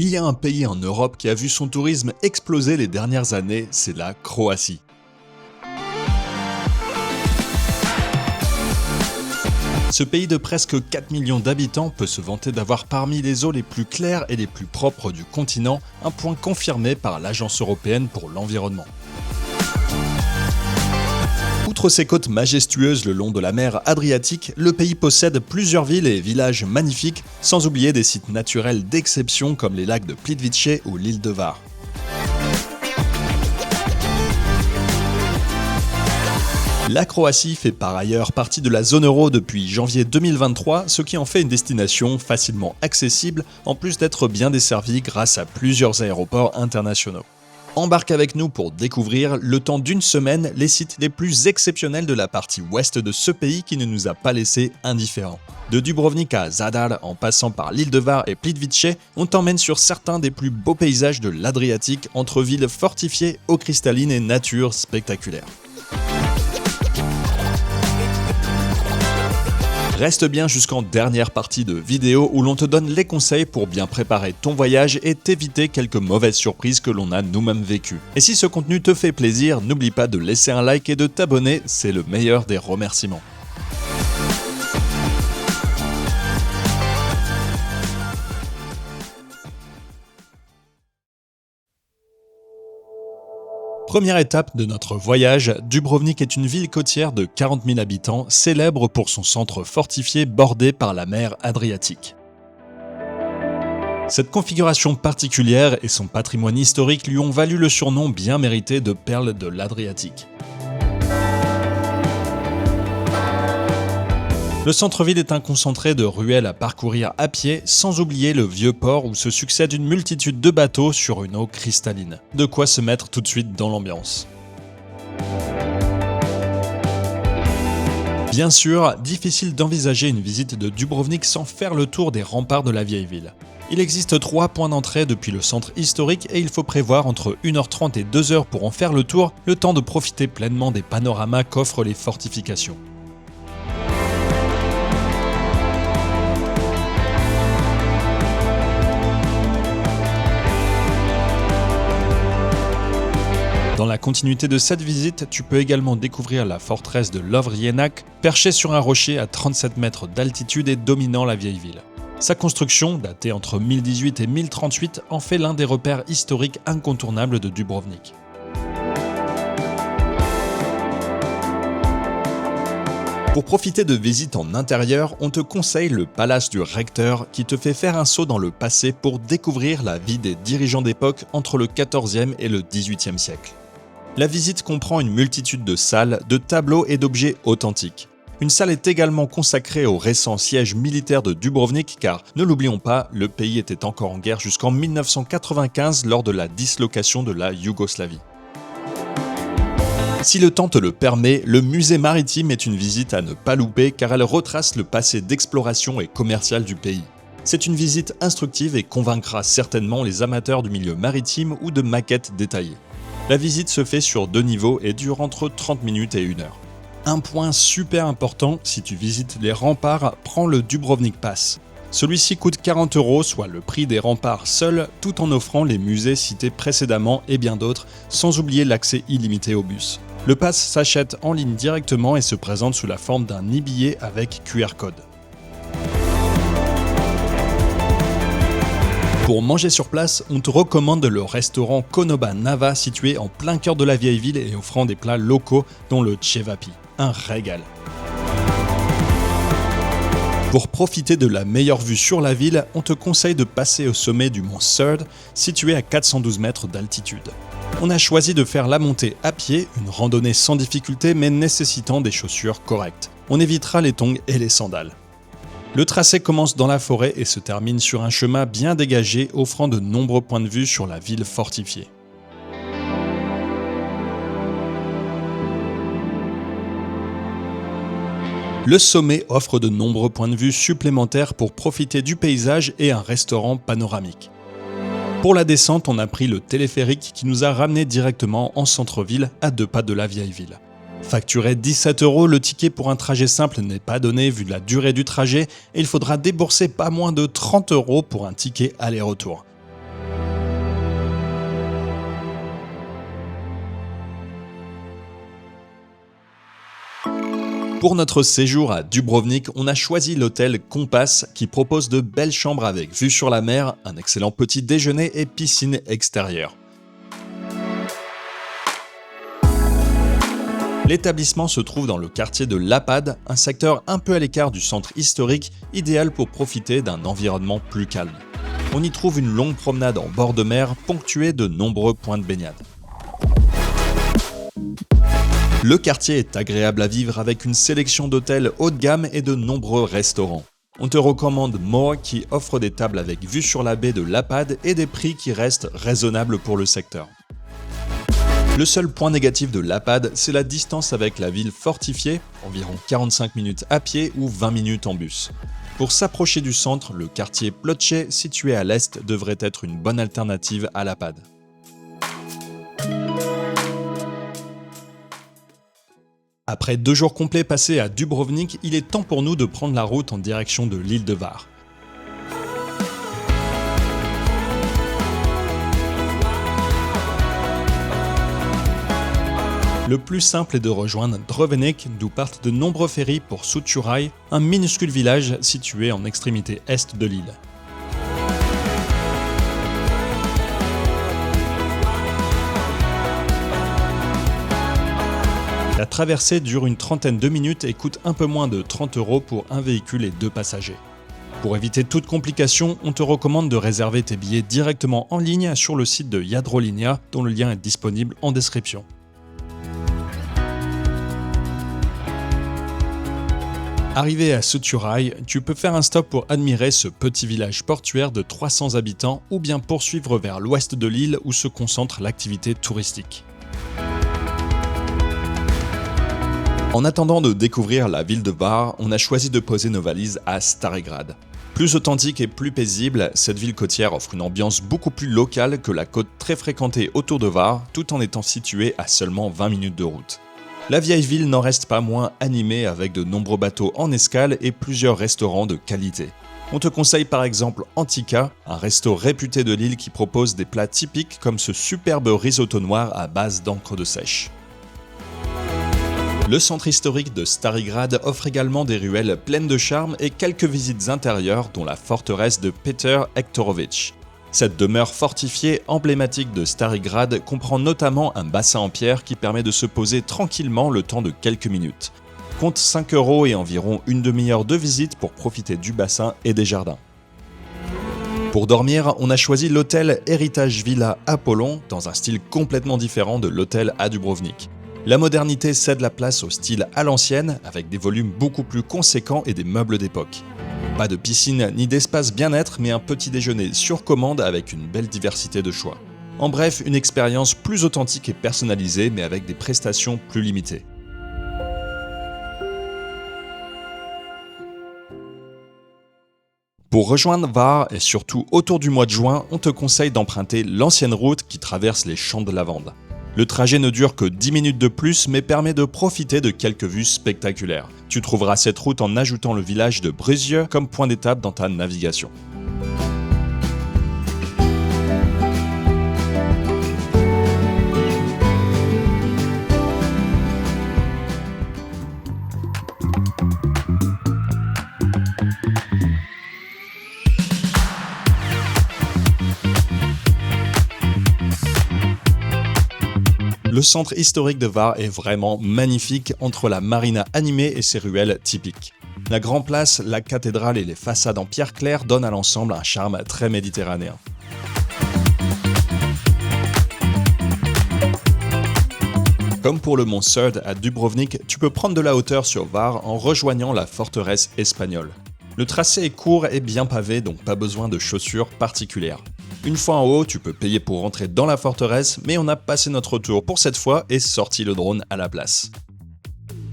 Il y a un pays en Europe qui a vu son tourisme exploser les dernières années, c'est la Croatie. Ce pays de presque 4 millions d'habitants peut se vanter d'avoir parmi les eaux les plus claires et les plus propres du continent, un point confirmé par l'Agence européenne pour l'environnement. Outre ses côtes majestueuses le long de la mer Adriatique, le pays possède plusieurs villes et villages magnifiques, sans oublier des sites naturels d'exception comme les lacs de Plitvice ou l'île de Var. La Croatie fait par ailleurs partie de la zone euro depuis janvier 2023, ce qui en fait une destination facilement accessible, en plus d'être bien desservie grâce à plusieurs aéroports internationaux. Embarque avec nous pour découvrir, le temps d'une semaine, les sites les plus exceptionnels de la partie ouest de ce pays qui ne nous a pas laissés indifférents. De Dubrovnik à Zadar, en passant par l'île de Var et Plitvice, on t'emmène sur certains des plus beaux paysages de l'Adriatique, entre villes fortifiées, eau cristalline et nature spectaculaire. Reste bien jusqu'en dernière partie de vidéo où l'on te donne les conseils pour bien préparer ton voyage et t'éviter quelques mauvaises surprises que l'on a nous-mêmes vécues. Et si ce contenu te fait plaisir, n'oublie pas de laisser un like et de t'abonner, c'est le meilleur des remerciements. Première étape de notre voyage, Dubrovnik est une ville côtière de 40 000 habitants, célèbre pour son centre fortifié bordé par la mer Adriatique. Cette configuration particulière et son patrimoine historique lui ont valu le surnom bien mérité de perle de l'Adriatique. Le centre-ville est un concentré de ruelles à parcourir à pied, sans oublier le vieux port où se succèdent une multitude de bateaux sur une eau cristalline. De quoi se mettre tout de suite dans l'ambiance. Bien sûr, difficile d'envisager une visite de Dubrovnik sans faire le tour des remparts de la vieille ville. Il existe 3 points d'entrée depuis le centre historique et il faut prévoir entre 1h30 et 2h pour en faire le tour, le temps de profiter pleinement des panoramas qu'offrent les fortifications. Dans la continuité de cette visite, tu peux également découvrir la forteresse de Lovrijenac, perchée sur un rocher à 37 mètres d'altitude et dominant la vieille ville. Sa construction, datée entre 1018 et 1038, en fait l'un des repères historiques incontournables de Dubrovnik. Pour profiter de visites en intérieur, on te conseille le palace du recteur qui te fait faire un saut dans le passé pour découvrir la vie des dirigeants d'époque entre le XIVe et le XVIIIe siècle. La visite comprend une multitude de salles, de tableaux et d'objets authentiques. Une salle est également consacrée au récent siège militaire de Dubrovnik car, ne l'oublions pas, le pays était encore en guerre jusqu'en 1995 lors de la dislocation de la Yougoslavie. Si le temps te le permet, le musée maritime est une visite à ne pas louper car elle retrace le passé d'exploration et commercial du pays. C'est une visite instructive et convaincra certainement les amateurs du milieu maritime ou de maquettes détaillées. La visite se fait sur 2 niveaux et dure entre 30 minutes et 1 heure. Un point super important, si tu visites les remparts, prends le Dubrovnik Pass. Celui-ci coûte 40 €, soit le prix des remparts seuls, tout en offrant les musées cités précédemment et bien d'autres, sans oublier l'accès illimité au bus. Le pass s'achète en ligne directement et se présente sous la forme d'un e-billet avec QR code. Pour manger sur place, on te recommande le restaurant Konoba Nava situé en plein cœur de la vieille ville et offrant des plats locaux dont le cevapi. Un régal. Pour profiter de la meilleure vue sur la ville, on te conseille de passer au sommet du mont Srd, situé à 412 mètres d'altitude. On a choisi de faire la montée à pied, une randonnée sans difficulté mais nécessitant des chaussures correctes. On évitera les tongs et les sandales. Le tracé commence dans la forêt et se termine sur un chemin bien dégagé offrant de nombreux points de vue sur la ville fortifiée. Le sommet offre de nombreux points de vue supplémentaires pour profiter du paysage et un restaurant panoramique. Pour la descente, on a pris le téléphérique qui nous a ramenés directement en centre-ville à 2 pas de la vieille ville. Facturé 17 €, le ticket pour un trajet simple n'est pas donné vu la durée du trajet et il faudra débourser pas moins de 30 € pour un ticket aller-retour. Pour notre séjour à Dubrovnik, on a choisi l'hôtel Compass qui propose de belles chambres avec vue sur la mer, un excellent petit déjeuner et piscine extérieure. L'établissement se trouve dans le quartier de Lapad, un secteur un peu à l'écart du centre historique, idéal pour profiter d'un environnement plus calme. On y trouve une longue promenade en bord de mer, ponctuée de nombreux points de baignade. Le quartier est agréable à vivre avec une sélection d'hôtels haut de gamme et de nombreux restaurants. On te recommande More qui offre des tables avec vue sur la baie de Lapad et des prix qui restent raisonnables pour le secteur. Le seul point négatif de Lapad, c'est la distance avec la ville fortifiée, environ 45 minutes à pied ou 20 minutes en bus. Pour s'approcher du centre, le quartier Ploče, situé à l'est, devrait être une bonne alternative à Lapad. Après 2 jours complets passés à Dubrovnik, il est temps pour nous de prendre la route en direction de l'île de Hvar. Le plus simple est de rejoindre Drvenik, d'où partent de nombreux ferries pour Sućuraj, un minuscule village situé en extrémité est de l'île. La traversée dure une trentaine de minutes et coûte un peu moins de 30 € pour un véhicule et 2 passagers. Pour éviter toute complication, on te recommande de réserver tes billets directement en ligne sur le site de Jadrolinija, dont le lien est disponible en description. Arrivé à Sućuraj, tu peux faire un stop pour admirer ce petit village portuaire de 300 habitants ou bien poursuivre vers l'ouest de l'île où se concentre l'activité touristique. En attendant de découvrir la ville de Hvar, on a choisi de poser nos valises à Stari Grad. Plus authentique et plus paisible, cette ville côtière offre une ambiance beaucoup plus locale que la côte très fréquentée autour de Hvar, tout en étant située à seulement 20 minutes de route. La vieille ville n'en reste pas moins animée avec de nombreux bateaux en escale et plusieurs restaurants de qualité. On te conseille par exemple Antika, un resto réputé de l'île qui propose des plats typiques comme ce superbe risotto noir à base d'encre de sèche. Le centre historique de Stari Grad offre également des ruelles pleines de charme et quelques visites intérieures dont la forteresse de Peter Hektorović. Cette demeure fortifiée emblématique de Stari Grad comprend notamment un bassin en pierre qui permet de se poser tranquillement le temps de quelques minutes. Compte 5 € et environ une demi-heure de visite pour profiter du bassin et des jardins. Pour dormir, on a choisi l'hôtel Heritage Villa Apollon dans un style complètement différent de l'hôtel à Dubrovnik. La modernité cède la place au style à l'ancienne, avec des volumes beaucoup plus conséquents et des meubles d'époque. Pas de piscine ni d'espace bien-être, mais un petit déjeuner sur commande avec une belle diversité de choix. En bref, une expérience plus authentique et personnalisée, mais avec des prestations plus limitées. Pour rejoindre Hvar, et surtout autour du mois de juin, on te conseille d'emprunter l'ancienne route qui traverse les champs de lavande. Le trajet ne dure que 10 minutes de plus mais permet de profiter de quelques vues spectaculaires. Tu trouveras cette route en ajoutant le village de Brezje comme point d'étape dans ta navigation. Le centre historique de Hvar est vraiment magnifique entre la marina animée et ses ruelles typiques. La Grand Place, la cathédrale et les façades en pierre claire donnent à l'ensemble un charme très méditerranéen. Comme pour le mont Srđ à Dubrovnik, tu peux prendre de la hauteur sur Hvar en rejoignant la forteresse espagnole. Le tracé est court et bien pavé, donc pas besoin de chaussures particulières. Une fois en haut, tu peux payer pour rentrer dans la forteresse, mais on a passé notre tour pour cette fois et sorti le drone à la place.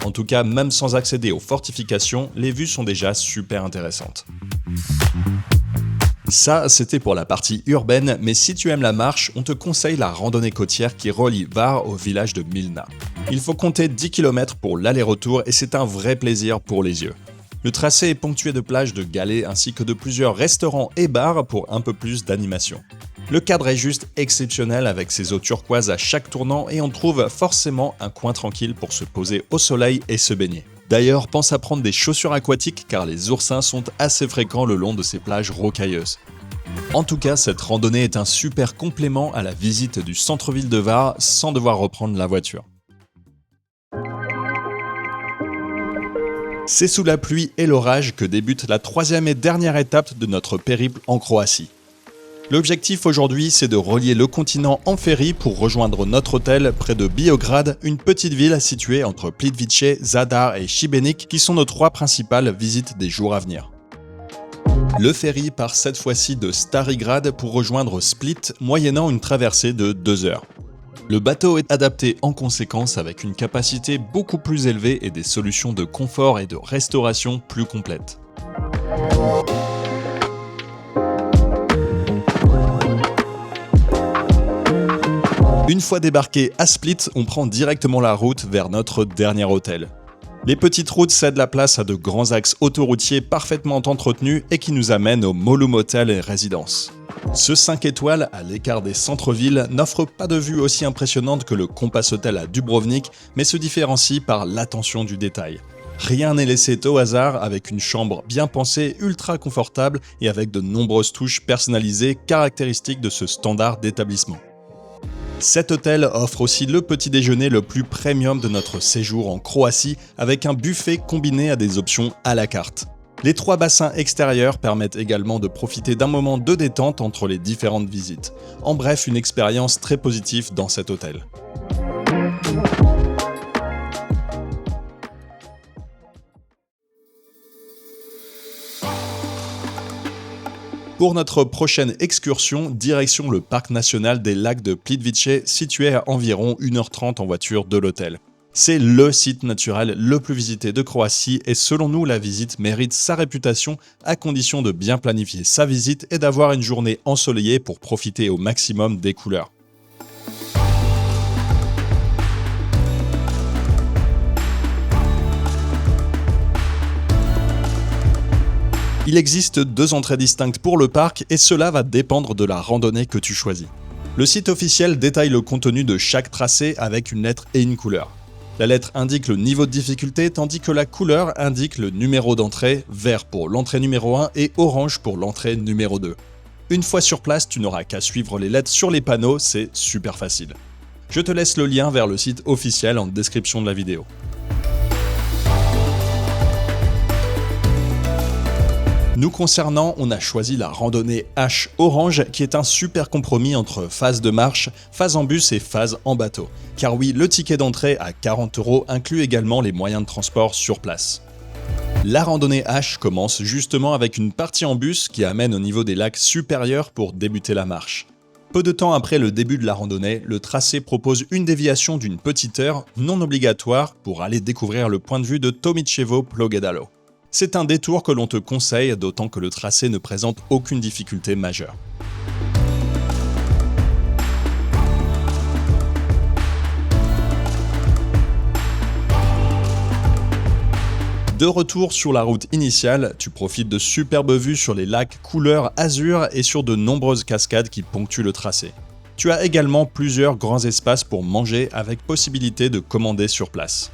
En tout cas, même sans accéder aux fortifications, les vues sont déjà super intéressantes. Ça, c'était pour la partie urbaine, mais si tu aimes la marche, on te conseille la randonnée côtière qui relie Hvar au village de Milna. Il faut compter 10 km pour l'aller-retour et c'est un vrai plaisir pour les yeux. Le tracé est ponctué de plages de galets ainsi que de plusieurs restaurants et bars pour un peu plus d'animation. Le cadre est juste exceptionnel avec ses eaux turquoises à chaque tournant et on trouve forcément un coin tranquille pour se poser au soleil et se baigner. D'ailleurs, pense à prendre des chaussures aquatiques car les oursins sont assez fréquents le long de ces plages rocailleuses. En tout cas, cette randonnée est un super complément à la visite du centre-ville de Var sans devoir reprendre la voiture. C'est sous la pluie et l'orage que débute la troisième et dernière étape de notre périple en Croatie. L'objectif aujourd'hui, c'est de relier le continent en ferry pour rejoindre notre hôtel près de Biograd, une petite ville située entre Plitvice, Zadar et Šibenik, qui sont nos trois principales visites des jours à venir. Le ferry part cette fois-ci de Stari Grad pour rejoindre Split, moyennant une traversée de 2 heures. Le bateau est adapté en conséquence avec une capacité beaucoup plus élevée et des solutions de confort et de restauration plus complètes. Une fois débarqué à Split, on prend directement la route vers notre dernier hôtel. Les petites routes cèdent la place à de grands axes autoroutiers parfaitement entretenus et qui nous amènent au Mollum Hotel et Résidence. Ce 5 étoiles, à l'écart des centres-villes, n'offre pas de vue aussi impressionnante que le Kompas Hotel à Dubrovnik, mais se différencie par l'attention du détail. Rien n'est laissé au hasard, avec une chambre bien pensée, ultra confortable et avec de nombreuses touches personnalisées caractéristiques de ce standard d'établissement. Cet hôtel offre aussi le petit déjeuner le plus premium de notre séjour en Croatie avec un buffet combiné à des options à la carte. Les 3 bassins extérieurs permettent également de profiter d'un moment de détente entre les différentes visites. En bref, une expérience très positive dans cet hôtel. Pour notre prochaine excursion, direction le parc national des lacs de Plitvice, situé à environ 1h30 en voiture de l'hôtel. C'est le site naturel le plus visité de Croatie et selon nous, la visite mérite sa réputation à condition de bien planifier sa visite et d'avoir une journée ensoleillée pour profiter au maximum des couleurs. Il existe 2 entrées distinctes pour le parc et cela va dépendre de la randonnée que tu choisis. Le site officiel détaille le contenu de chaque tracé avec une lettre et une couleur. La lettre indique le niveau de difficulté tandis que la couleur indique le numéro d'entrée, vert pour l'entrée numéro 1 et orange pour l'entrée numéro 2. Une fois sur place, tu n'auras qu'à suivre les lettres sur les panneaux, c'est super facile. Je te laisse le lien vers le site officiel en description de la vidéo. Nous concernant, on a choisi la randonnée H Orange qui est un super compromis entre phase de marche, phase en bus et phase en bateau. Car oui, le ticket d'entrée à 40 € inclut également les moyens de transport sur place. La randonnée H commence justement avec une partie en bus qui amène au niveau des lacs supérieurs pour débuter la marche. Peu de temps après le début de la randonnée, le tracé propose une déviation d'une petite heure, non obligatoire, pour aller découvrir le point de vue de Tomičevo Pogledalo. C'est un détour que l'on te conseille, d'autant que le tracé ne présente aucune difficulté majeure. De retour sur la route initiale, tu profites de superbes vues sur les lacs couleur azur et sur de nombreuses cascades qui ponctuent le tracé. Tu as également plusieurs grands espaces pour manger avec possibilité de commander sur place.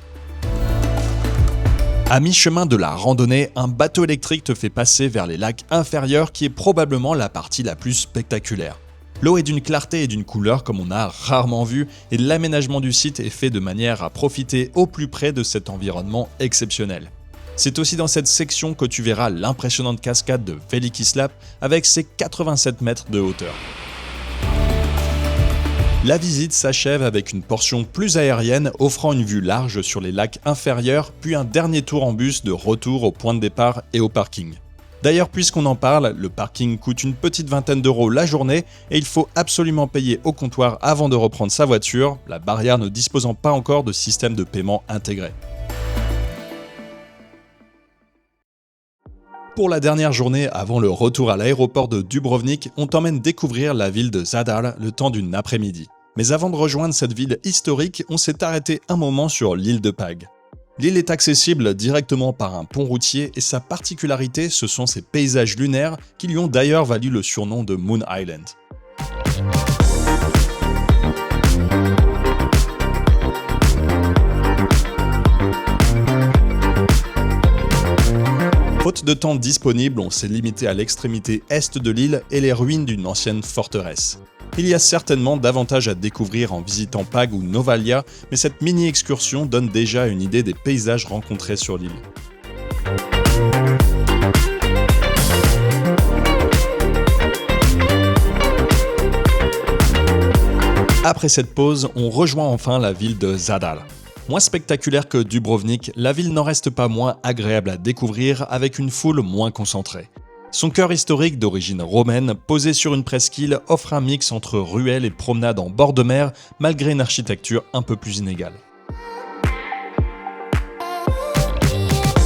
À mi-chemin de la randonnée, un bateau électrique te fait passer vers les lacs inférieurs qui est probablement la partie la plus spectaculaire. L'eau est d'une clarté et d'une couleur comme on a rarement vu et l'aménagement du site est fait de manière à profiter au plus près de cet environnement exceptionnel. C'est aussi dans cette section que tu verras l'impressionnante cascade de Veliki Slap avec ses 87 mètres de hauteur. La visite s'achève avec une portion plus aérienne offrant une vue large sur les lacs inférieurs, puis un dernier tour en bus de retour au point de départ et au parking. D'ailleurs, puisqu'on en parle, le parking coûte une petite vingtaine d'euros la journée et il faut absolument payer au comptoir avant de reprendre sa voiture, la barrière ne disposant pas encore de système de paiement intégré. Pour la dernière journée avant le retour à l'aéroport de Dubrovnik, on t'emmène découvrir la ville de Zadar le temps d'une après-midi. Mais avant de rejoindre cette ville historique, on s'est arrêté un moment sur l'île de Pag. L'île est accessible directement par un pont routier et sa particularité, ce sont ses paysages lunaires qui lui ont d'ailleurs valu le surnom de Moon Island. Faute de temps disponible, on s'est limité à l'extrémité est de l'île et les ruines d'une ancienne forteresse. Il y a certainement davantage à découvrir en visitant Pag ou Novalia, mais cette mini-excursion donne déjà une idée des paysages rencontrés sur l'île. Après cette pause, on rejoint enfin la ville de Zadar. Moins spectaculaire que Dubrovnik, la ville n'en reste pas moins agréable à découvrir avec une foule moins concentrée. Son cœur historique d'origine romaine, posé sur une presqu'île, offre un mix entre ruelles et promenades en bord de mer, malgré une architecture un peu plus inégale.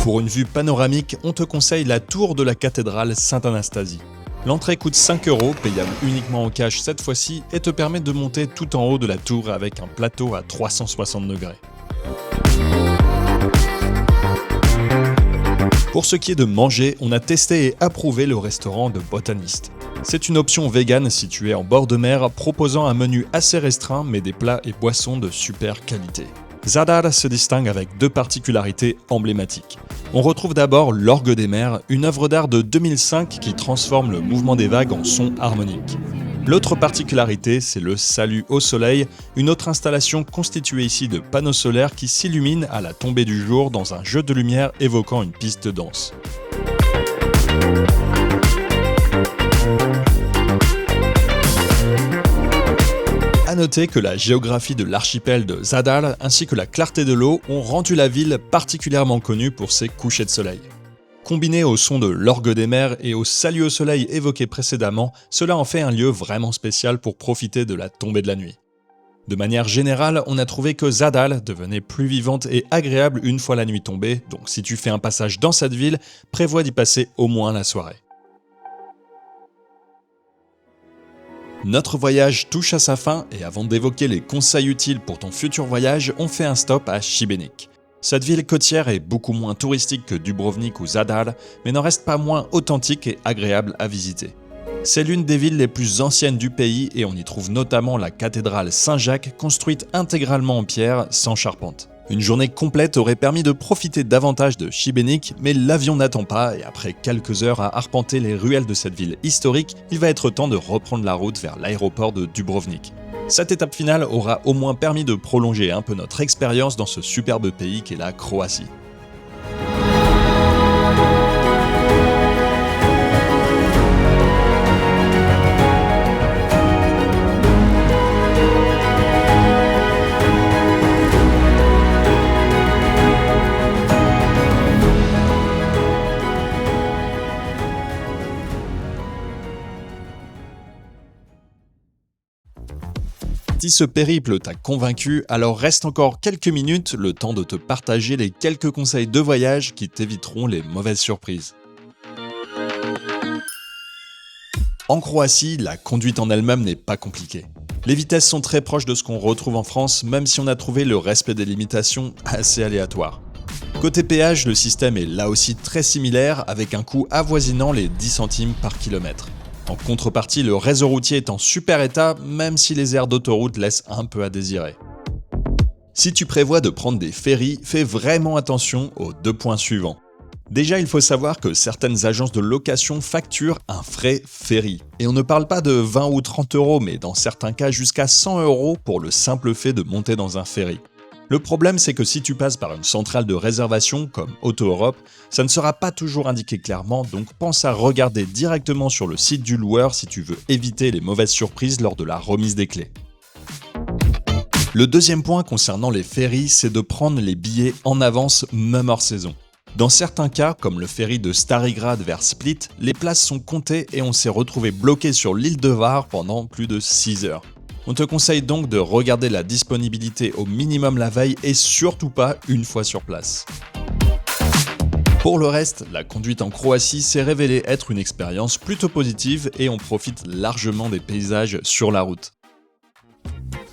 Pour une vue panoramique, on te conseille la tour de la cathédrale Sainte-Anastasie. L'entrée coûte 5 €, payable uniquement en cash cette fois-ci, et te permet de monter tout en haut de la tour avec un plateau à 360 degrés. Pour ce qui est de manger, on a testé et approuvé le restaurant de Botanist. C'est une option vegan située en bord de mer, proposant un menu assez restreint mais des plats et boissons de super qualité. Zadar se distingue avec deux particularités emblématiques. On retrouve d'abord l'Orgue des mers, une œuvre d'art de 2005 qui transforme le mouvement des vagues en son harmonique. L'autre particularité, c'est le Salut au soleil, une autre installation constituée ici de panneaux solaires qui s'illuminent à la tombée du jour dans un jeu de lumière évoquant une piste de danse. A noter que la géographie de l'archipel de Zadar ainsi que la clarté de l'eau ont rendu la ville particulièrement connue pour ses couchers de soleil. Combiné au son de l'Orgue des mers et au Salut au soleil évoqué précédemment, cela en fait un lieu vraiment spécial pour profiter de la tombée de la nuit. De manière générale, on a trouvé que Zadar devenait plus vivante et agréable une fois la nuit tombée, donc si tu fais un passage dans cette ville, prévois d'y passer au moins la soirée. Notre voyage touche à sa fin et avant d'évoquer les conseils utiles pour ton futur voyage, on fait un stop à Šibenik. Cette ville côtière est beaucoup moins touristique que Dubrovnik ou Zadar, mais n'en reste pas moins authentique et agréable à visiter. C'est l'une des villes les plus anciennes du pays et on y trouve notamment la cathédrale Saint-Jacques construite intégralement en pierre, sans charpente. Une journée complète aurait permis de profiter davantage de Šibenik, mais l'avion n'attend pas et après quelques heures à arpenter les ruelles de cette ville historique, il va être temps de reprendre la route vers l'aéroport de Dubrovnik. Cette étape finale aura au moins permis de prolonger un peu notre expérience dans ce superbe pays qu'est la Croatie. Si ce périple t'a convaincu, alors reste encore quelques minutes, le temps de te partager les quelques conseils de voyage qui t'éviteront les mauvaises surprises. En Croatie, la conduite en elle-même n'est pas compliquée. Les vitesses sont très proches de ce qu'on retrouve en France, même si on a trouvé le respect des limitations assez aléatoire. Côté péage, le système est là aussi très similaire, avec un coût avoisinant les 10 centimes par kilomètre. En contrepartie, le réseau routier est en super état, même si les aires d'autoroute laissent un peu à désirer. Si tu prévois de prendre des ferries, fais vraiment attention aux 2 points suivants. Déjà, il faut savoir que certaines agences de location facturent un frais ferry. Et on ne parle pas de 20 ou 30 €, mais dans certains cas jusqu'à 100 € pour le simple fait de monter dans un ferry. Le problème, c'est que si tu passes par une centrale de réservation comme Auto Europe, ça ne sera pas toujours indiqué clairement, donc pense à regarder directement sur le site du loueur si tu veux éviter les mauvaises surprises lors de la remise des clés. Le deuxième point concernant les ferries, c'est de prendre les billets en avance, même hors saison. Dans certains cas, comme le ferry de Starigrad vers Split, les places sont comptées et on s'est retrouvé bloqué sur l'île de Hvar pendant plus de 6 heures. On te conseille donc de regarder la disponibilité au minimum la veille et surtout pas une fois sur place. Pour le reste, la conduite en Croatie s'est révélée être une expérience plutôt positive et on profite largement des paysages sur la route.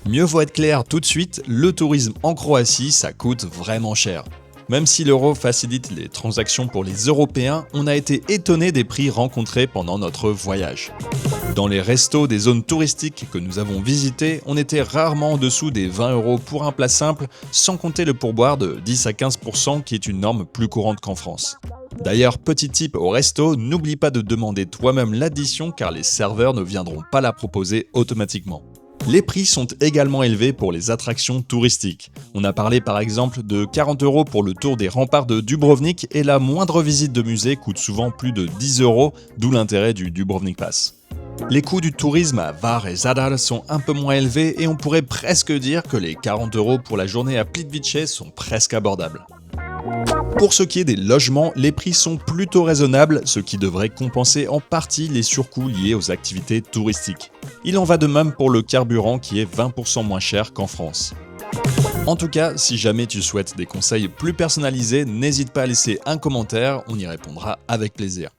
Mieux vaut être clair tout de suite, le tourisme en Croatie, ça coûte vraiment cher. Même si l'euro facilite les transactions pour les Européens, on a été étonné des prix rencontrés pendant notre voyage. Dans les restos des zones touristiques que nous avons visités, on était rarement en dessous des 20 € pour un plat simple, sans compter le pourboire de 10 à 15% qui est une norme plus courante qu'en France. D'ailleurs, petit tip au resto, n'oublie pas de demander toi-même l'addition car les serveurs ne viendront pas la proposer automatiquement. Les prix sont également élevés pour les attractions touristiques. On a parlé par exemple de 40 € pour le tour des remparts de Dubrovnik et la moindre visite de musée coûte souvent plus de 10 €, d'où l'intérêt du Dubrovnik Pass. Les coûts du tourisme à Hvar et Zadar sont un peu moins élevés et on pourrait presque dire que les 40 € pour la journée à Plitvice sont presque abordables. Pour ce qui est des logements, les prix sont plutôt raisonnables, ce qui devrait compenser en partie les surcoûts liés aux activités touristiques. Il en va de même pour le carburant qui est 20% moins cher qu'en France. En tout cas, si jamais tu souhaites des conseils plus personnalisés, n'hésite pas à laisser un commentaire, on y répondra avec plaisir.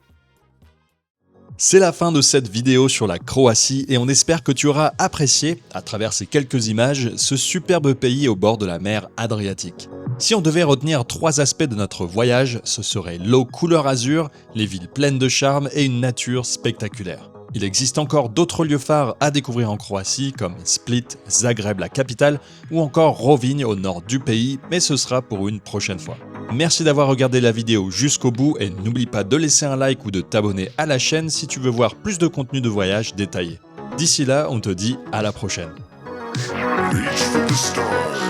C'est la fin de cette vidéo sur la Croatie et on espère que tu auras apprécié, à travers ces quelques images, ce superbe pays au bord de la mer Adriatique. Si on devait retenir 3 aspects de notre voyage, ce serait l'eau couleur azur, les villes pleines de charme et une nature spectaculaire. Il existe encore d'autres lieux phares à découvrir en Croatie comme Split, Zagreb la capitale ou encore Rovinj au nord du pays, mais ce sera pour une prochaine fois. Merci d'avoir regardé la vidéo jusqu'au bout et n'oublie pas de laisser un like ou de t'abonner à la chaîne si tu veux voir plus de contenu de voyage détaillé. D'ici là, on te dit à la prochaine. Reach for the stars.